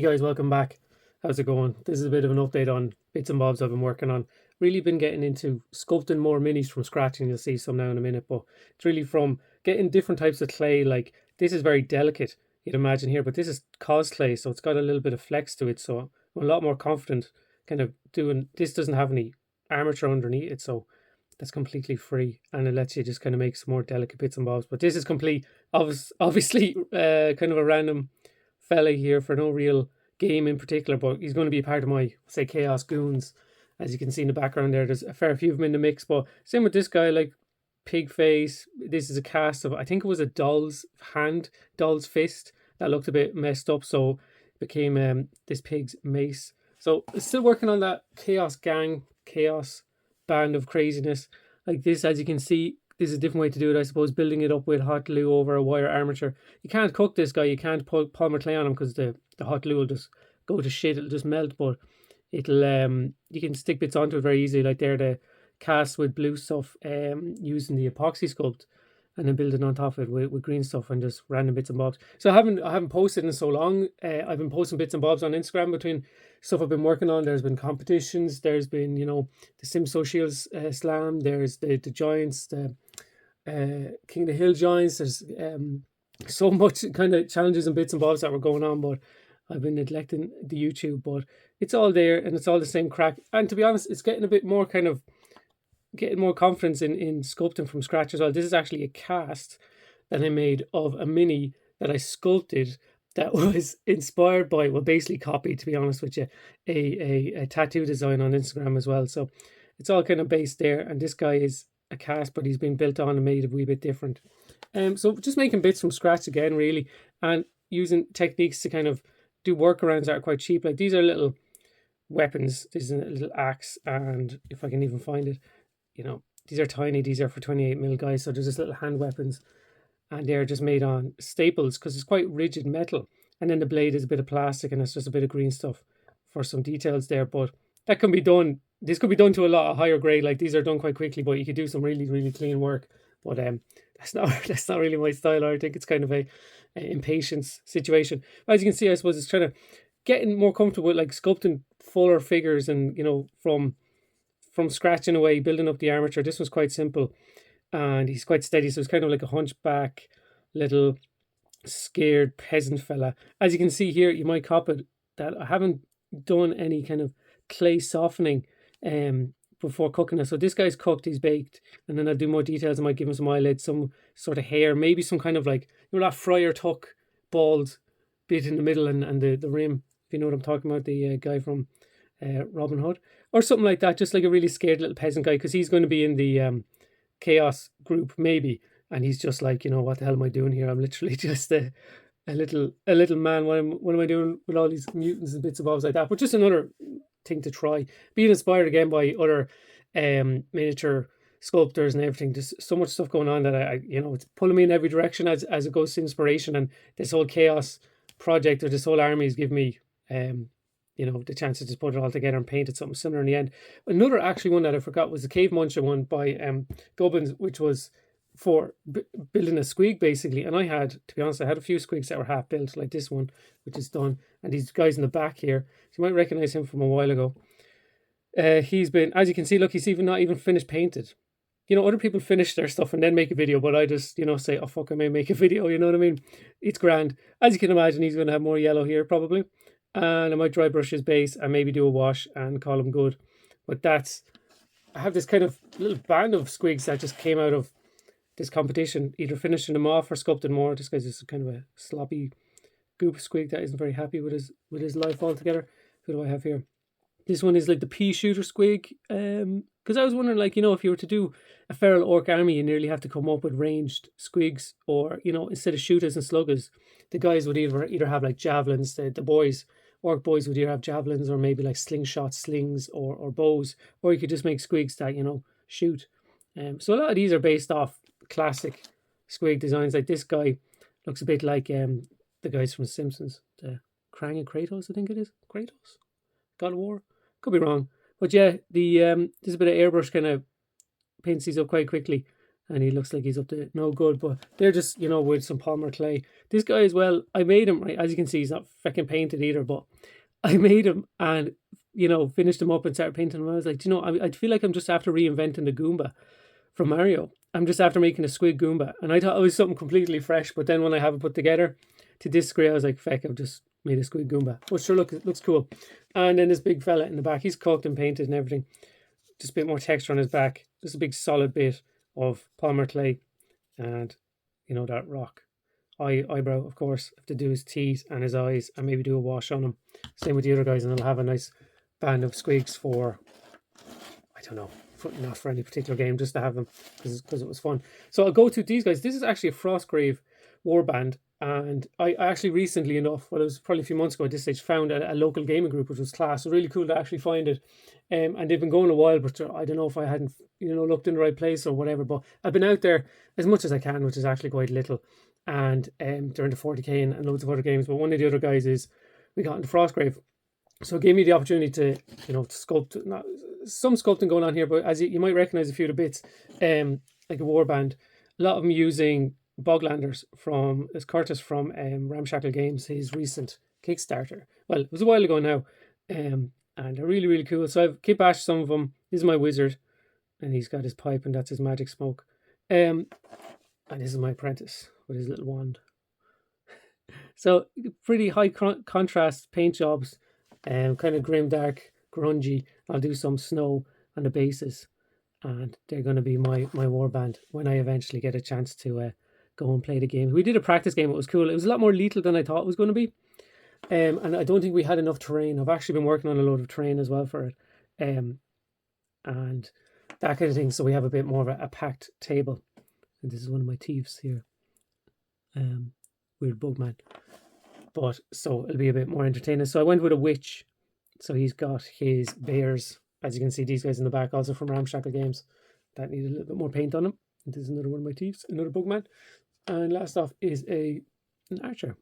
guys, welcome back. How's it going? This is a bit of an update on bits and bobs I've been working on. Really been getting into sculpting more minis from scratch, and you'll see some now in a minute, but it's really from getting different types of clay. Like this is very delicate, you'd imagine here, but this is cos clay, so it's got a little bit of flex to it, so I'm a lot more confident kind of doing this. Doesn't have any armature underneath it, so that's completely free, and it lets you just kind of make some more delicate bits and bobs. But this is complete, obviously, kind of a random fella here for no real game in particular, but he's going to be a part of my, say, Chaos Goons. As you can see in the background there, there's a fair few of them in the mix, but same with this guy, like pig face. This is a cast of, I think it was a doll's hand, doll's fist that looked a bit messed up, so it became this pig's mace. So still working on that Chaos Gang, Chaos band of craziness. Like this, as you can see, this is a different way to do it, I suppose, building it up with hot glue over a wire armature. You can't cook this guy, you can't put polymer clay on him because the hot glue will just go to shit, it'll just melt, but it'll you can stick bits onto it very easily, like there the cast with blue stuff using the epoxy sculpt, and then building on top of it with green stuff and just random bits and bobs. So I haven't posted in so long. I've been posting bits and bobs on Instagram between stuff I've been working on. There's been competitions, there's been, you know, the Sim Socials Slam, there's the Giants, the King of the Hill Giants. There's so much kind of challenges and bits and bobs that were going on, but I've been neglecting the YouTube. But it's all there and it's all the same crack. And to be honest, it's getting a bit more kind of getting more confidence in sculpting from scratch as well. This is actually a cast that I made of a mini that I sculpted that was inspired by, well, basically copied, to be honest with you, a tattoo design on Instagram as well. So it's all kind of based there. And this guy is a cast, but he's been built on and made a wee bit different. So just making bits from scratch again, really, and using techniques to kind of do workarounds that are quite cheap. Like these are little weapons. This is a little axe, and if I can even find it, you know, these are tiny. These are for 28mm, guys. So there's just little hand weapons, and they're just made on staples because it's quite rigid metal. And then the blade is a bit of plastic, and it's just a bit of green stuff for some details there. But that can be done. This could be done to a lot of higher grade. Like these are done quite quickly, but you could do some really, really clean work. But that's not really my style. I think it's kind of a impatience situation. As you can see, I suppose it's trying to getting more comfortable with like sculpting fuller figures, and you know, from scratch in a way, building up the armature. This was quite simple, and he's quite steady, so it's kind of like a hunchback little scared peasant fella. As you can see here, you might cop it that I haven't done any kind of clay softening before cooking it. So this guy's cooked, he's baked, and then I'll do more details. I might give him some eyelids, some sort of hair, maybe some kind of like, you know, that friar tuck bald bit in the middle, and the rim, if you know what I'm talking about, the guy from Robin Hood or something like that, just like a really scared little peasant guy, because he's going to be in the chaos group maybe, and he's just like, you know, what the hell am I doing here? I'm literally just a little man. What am I doing with all these mutants and bits and bobs like that? But just another thing to try, being inspired again by other miniature sculptors and everything. There's so much stuff going on that I you know, it's pulling me in every direction as it goes to inspiration, and this whole chaos project or this whole army has given me you know, the chance to just put it all together and paint it something similar in the end. Another actually one that I forgot was the Cave Muncher one by Gubbins, which was for building a squig basically. And I had, to be honest, I had a few squigs that were half built, like this one, which is done. And these guys in the back here, so you might recognize him from a while ago. He's been, as you can see, look, he's even not even finished painted. You know, other people finish their stuff and then make a video, but I just, you know, say, oh fuck, I may make a video, you know what I mean? It's grand. As you can imagine, he's going to have more yellow here probably. And I might dry brush his base and maybe do a wash and call him good. But that's, I have this kind of little band of squigs that just came out of this competition, either finishing them off or sculpting more. This guy's just kind of a sloppy goop squig that isn't very happy with his life altogether. Who do I have here? This one is like the pea shooter squig. Because I was wondering, like, you know, if you were to do a feral orc army, you nearly have to come up with ranged squigs, or, you know, instead of shooters and sluggers, the guys would either have like javelins. The boys, orc boys, would either have javelins or maybe like slingshot slings or bows, or you could just make squigs that, you know, shoot. So a lot of these are based off classic squig designs. Like this guy looks a bit like the guys from Simpsons, the Krang and Kratos, I think it is. Kratos? God of War? Could be wrong. But yeah, the there's a bit of airbrush kind of paints these up quite quickly. and he looks like he's up to no good. But they're just, you know, with some polymer clay. This guy as well, I made him, right? As you can see, he's not fucking painted either, but I made him and, you know, finished him up and started painting him. I was like, you know, I feel like I'm just after reinventing the Goomba from Mario. I'm just after making a squig Goomba. And I thought it was something completely fresh, but then when I have it put together to this degree, I was like, feck, I've just made a squig Goomba. But sure, look, it looks cool. And then this big fella in the back, he's caulked and painted and everything. Just a bit more texture on his back. Just a big solid bit of polymer clay and, you know, that rock eyebrow, of course. I have to do his teeth and his eyes and maybe do a wash on him. Same with the other guys, and I'll have a nice band of squigs for, I don't know, not for any particular game, just to have them because it was fun. So I'll go to these guys. This is actually a Frostgrave warband, and I actually recently enough, well, it was probably a few months ago at this stage, found a local gaming group, which was class. So really cool to actually find it. And they've been going a while, but I don't know if I hadn't, you know, looked in the right place or whatever, but I've been out there as much as I can, which is actually quite little. And during the 40k and loads of other games, but one of the other guys is, we got into Frostgrave. So it gave me the opportunity to, you know, to sculpt, some sculpting going on here, but as you might recognize a few of the bits, like a warband, a lot of them using Boglanders from, as Curtis from Ramshackle Games, his recent Kickstarter. Well, it was a while ago now, and they're really, really cool. So I've kit bashed some of them. This is my wizard, and he's got his pipe, and that's his magic smoke. And this is my apprentice with his little wand. So pretty high contrast paint jobs, kind of grim, dark, grungy. I'll do some snow on the bases, and they're going to be my warband when I eventually get a chance to go and play the game. We did a practice game. It was cool. It was a lot more lethal than I thought it was going to be. And I don't think we had enough terrain. I've actually been working on a load of terrain as well for it. And that kind of thing. So we have a bit more of a packed table. And this is one of my thieves here. Weird bug man. But so it'll be a bit more entertaining. So I went with a witch. So he's got his bears. As you can see, these guys in the back, also from Ramshackle Games. That needed a little bit more paint on them. This is another one of my thieves, another bug man. And last off is an archer.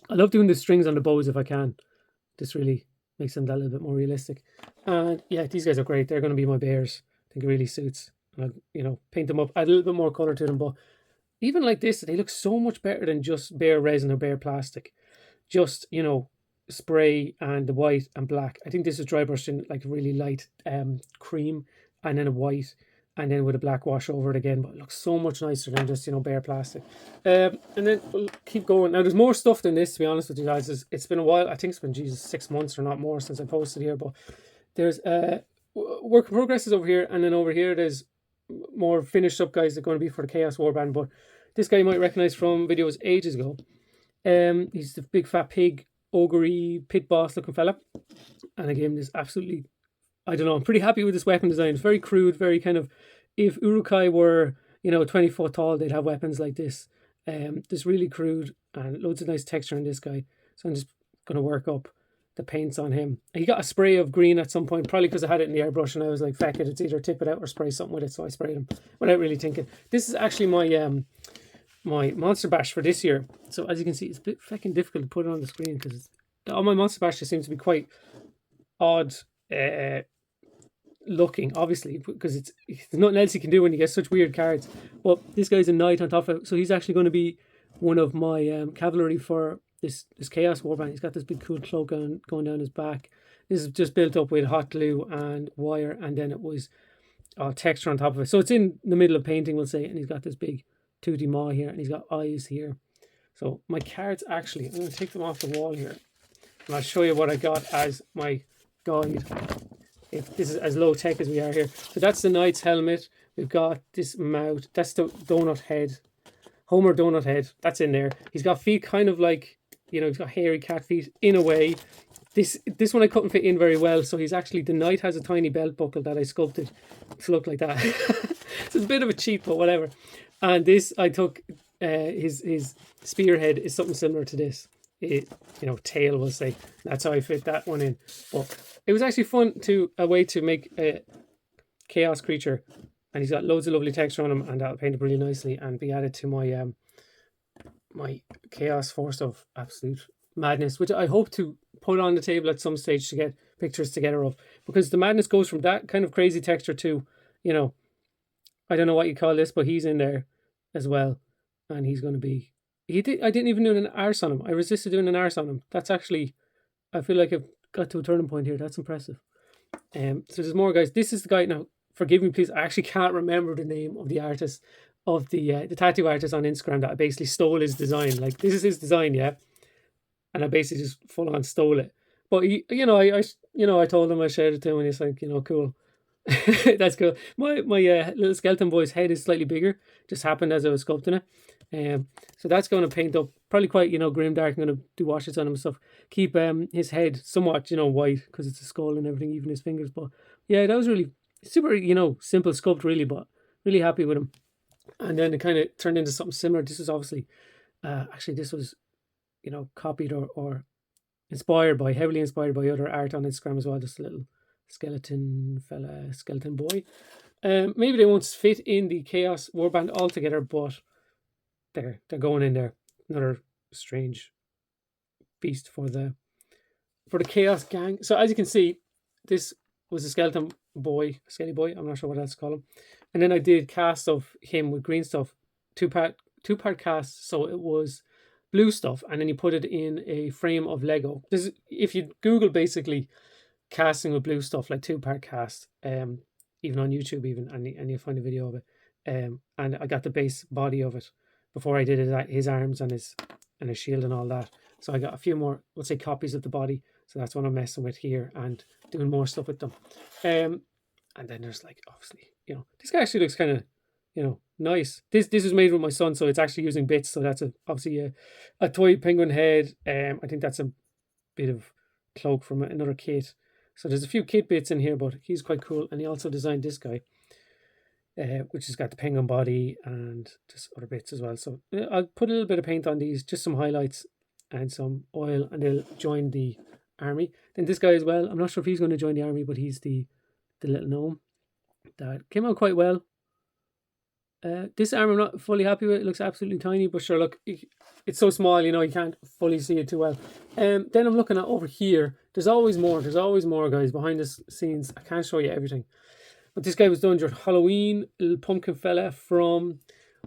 I love doing the strings on the bows if I can. This really makes them that little bit more realistic. And yeah, these guys are great. They're going to be my bears. I think it really suits. And I'll, you know, paint them up, add a little bit more color to them. But even like this, they look so much better than just bare resin or bare plastic. Just, you know, spray and the white and black. I think this is dry brushed in like really light cream and then a white and then with a black wash over it again. But it looks so much nicer than just, you know, bare plastic. And then we'll keep going. Now there's more stuff than this, to be honest with you guys. It's been a while. I think it's been, Jesus, 6 months or not more since I posted here. But there's work in progress is over here, and then over here there's more finished up guys that are going to be for the Chaos Warband. But this guy you might recognize from videos ages ago. He's the big fat pig, ogre-y, pit boss looking fella. And again, this absolutely, I don't know, I'm pretty happy with this weapon design. It's very crude, very kind of, if Urukai were, you know, 20 foot tall, they'd have weapons like this. This really crude and loads of nice texture in this guy. So I'm just going to work up the paints on him. He got a spray of green at some point, probably because I had it in the airbrush and I was like, feck it, it's either tip it out or spray something with it. So I sprayed him without really thinking. This is actually my my monster bash for this year. So as you can see, it's a bit fucking difficult to put it on the screen because all my monster bash just seems to be quite odd looking, obviously, because there's nothing else you can do when you get such weird cards. But this guy's a knight on top of it, so he's actually going to be one of my cavalry for this Chaos Warband. He's got this big cool cloak going down his back. This is just built up with hot glue and wire, and then it was texture on top of it. So it's in the middle of painting, we'll say, and he's got this big tooty maw here, and he's got eyes here. So my cards, actually, I'm going to take them off the wall here, and I'll show you what I got as my guide, if this is as low tech as we are here. So that's the knight's helmet. We've got this mouth. That's the donut head, Homer donut head. That's in there. He's got feet kind of like, you know, he's got hairy cat feet in a way. This one I couldn't fit in very well, so he's actually, the knight has a tiny belt buckle that I sculpted to look like that. So it's a bit of a cheat, but whatever. And this, I took his spearhead is something similar to this. You know, tail, we'll say. That's how I fit that one in. But it was actually fun a way to make a chaos creature, and he's got loads of lovely texture on him, and that'll paint it really nicely and be added to my my chaos force of absolute madness, which I hope to put on the table at some stage to get pictures together of, because the madness goes from that kind of crazy texture to, you know, I don't know what you call this, but he's in there as well. And he's going to be... I didn't even do an arse on him. I resisted doing an arse on him. That's actually... I feel like I've got to a turning point here. That's impressive. So there's more guys. This is the guy now. Forgive me, please. I actually can't remember the name of the artist, of the tattoo artist on Instagram that I basically stole his design. Like, this is his design, yeah, and I basically just full on stole it. But he, I told him I shared it to him, and he's like, cool. That's cool. My little skeleton boy's head is slightly bigger. Just happened as I was sculpting it. So that's going to paint up probably quite grim dark. I'm going to do washes on him and stuff. Keep his head somewhat white because it's a skull and everything, even his fingers. But yeah, that was really super simple sculpt really, but really happy with him. And then it kind of turned into something similar. This is obviously actually this was copied or heavily inspired by other art on Instagram as well. Just a little skeleton fella, skeleton boy. Maybe they won't fit in the Chaos Warband altogether, but they're going in there. Another strange beast for the Chaos gang. So as you can see, this was a skeleton boy, skelly boy. I'm not sure what else to call him. And then I did cast of him with green stuff, two part cast. So it was blue stuff, and then you put it in a frame of Lego. If you Google basically casting with blue stuff, like 2-part cast, even on YouTube, and you find a video of it. And I got the base body of it before I did his arms and his shield and all that. So I got a few more, let's say, copies of the body. So that's what I'm messing with here and doing more stuff with them. And then there's like, obviously, this guy actually looks kind of, nice. This was made with my son, so it's actually using bits. So that's obviously a toy penguin head. I think that's a bit of cloak from another kit. So there's a few kit bits in here, but he's quite cool. And he also designed this guy, which has got the penguin body and just other bits as well. So I'll put a little bit of paint on these, just some highlights and some oil, and they'll join the army. Then this guy as well, I'm not sure if he's going to join the army, but he's the little gnome. That came out quite well. This arm I'm not fully happy with. It looks absolutely tiny, but sure, look, it's so small, you can't fully see it too well. Then I'm looking at over here. There's always more guys behind the scenes. I can't show you everything. But this guy was done during Halloween, little pumpkin fella from,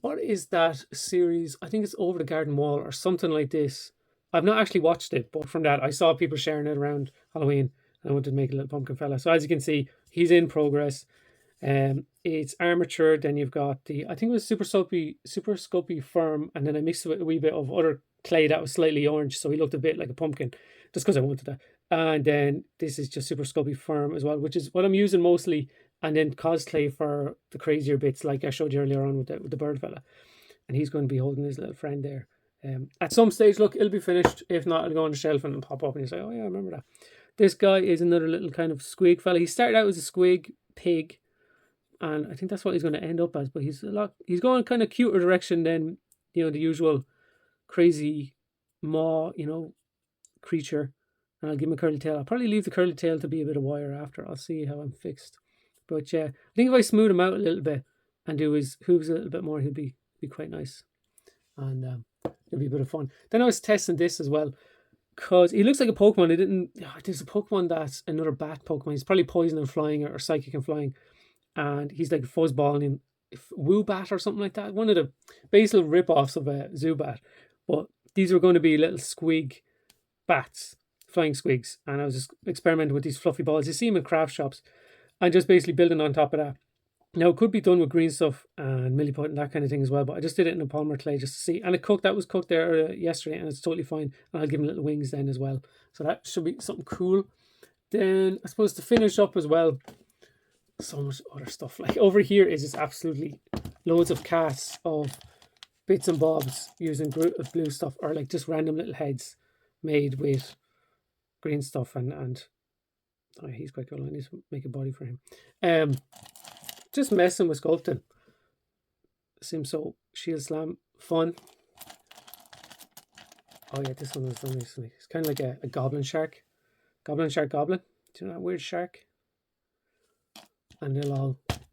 what is that series? I think it's Over the Garden Wall or something like this. I've not actually watched it, but from that, I saw people sharing it around Halloween, and I wanted to make a little pumpkin fella. So as you can see, he's in progress. It's armature. Then you've got I think it was super sculpty firm, and then I mixed it with a wee bit of other clay that was slightly orange, so he looked a bit like a pumpkin, just because I wanted that. And then this is just super sculpty firm as well, which is what I'm using mostly. And then cosplay for the crazier bits, like I showed you earlier on with the bird fella. And he's going to be holding his little friend there. At some stage, look, it'll be finished. If not, it'll go on the shelf and it'll pop up and you say, oh yeah, I remember that. This guy is another little kind of squig fella. He started out as a squig pig, and I think that's what he's going to end up as. But he's going kind of cuter direction than the usual crazy maw creature. And I'll give him a curly tail. I'll probably leave the curly tail to be a bit of wire after. I'll see how I'm fixed. But yeah, I think if I smooth him out a little bit and do his hooves a little bit more, he'll be quite nice. And it'll be a bit of fun. Then I was testing this as well, because he looks like a Pokemon. There's a Pokemon that's another bat Pokemon. He's probably poison and flying or psychic and flying. And he's like a fuzzball and Woobat or something like that. One of the basal rip-offs of a Zubat. But these were going to be little squig bats, flying squigs. And I was just experimenting with these fluffy balls. You see them in craft shops. And just basically building on top of that. Now, it could be done with green stuff and milliput and that kind of thing as well, but I just did it in a polymer clay just to see. And that was cooked there yesterday, and it's totally fine. And I'll give him little wings then as well. So that should be something cool. Then, I suppose to finish up as well, so much other stuff. Like over here is just absolutely loads of casts of bits and bobs using blue stuff, or like just random little heads made with green stuff and oh, he's quite cool. I need to make a body for him. Just messing with sculpting. Seems so shield slam fun. Oh yeah, this one was done recently. It's kind of like a goblin shark. Goblin shark goblin. Do you know that weird shark? And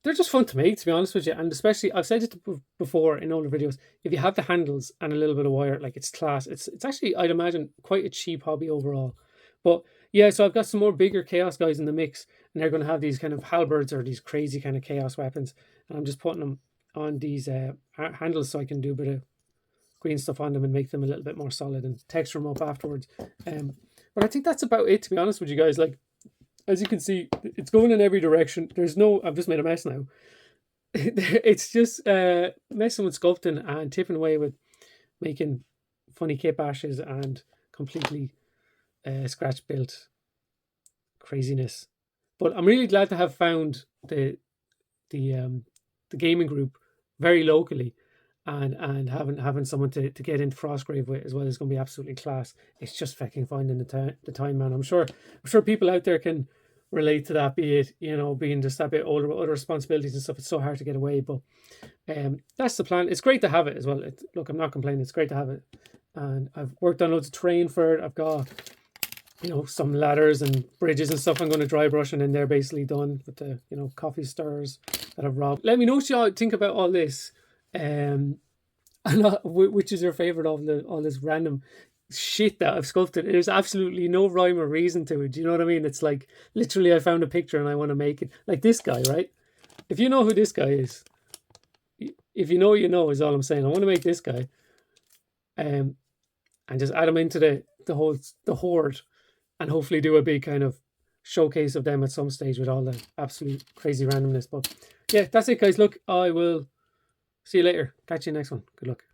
they're just fun to make, to be honest with you. And especially, I've said it before in older videos, if you have the handles and a little bit of wire, like it's class. It's actually, I'd imagine, quite a cheap hobby overall. But yeah, so I've got some more bigger chaos guys in the mix, and they're going to have these kind of halberds or these crazy kind of chaos weapons. and I'm just putting them on these handles so I can do a bit of green stuff on them and make them a little bit more solid and texture them up afterwards. But I think that's about it, to be honest with you guys. Like, as you can see, it's going in every direction. There's no, I've just made a mess now. It's just messing with sculpting and tipping away with making funny kit bashes and completely scratch built craziness. But I'm really glad to have found the gaming group very locally, and having someone to get into Frostgrave with as well is going to be absolutely class. It's just fucking finding the time, man. I'm sure people out there can relate to that, be it, you know, being just a bit older with other responsibilities and stuff. It's so hard to get away, but that's the plan. It's great to have it as well. Look, I'm not complaining. It's great to have it, and I've worked on loads of terrain for it. I've got, you know, some ladders and bridges and stuff I'm going to dry brush, and then they're basically done with the, you know, coffee stirrers that I've robbed. Let me know what y'all think about all this. And which is your favorite of all this random shit that I've sculpted. There's absolutely no rhyme or reason to it. Do you know what I mean? It's like literally I found a picture and I want to make it. Like this guy, right? If you know who this guy is, if you know, you know, is all I'm saying. I want to make this guy, and just add him into the horde, and hopefully do a big kind of showcase of them at some stage with all the absolute crazy randomness. But yeah, that's it, guys. Look, I will see you later. Catch you next one. Good luck.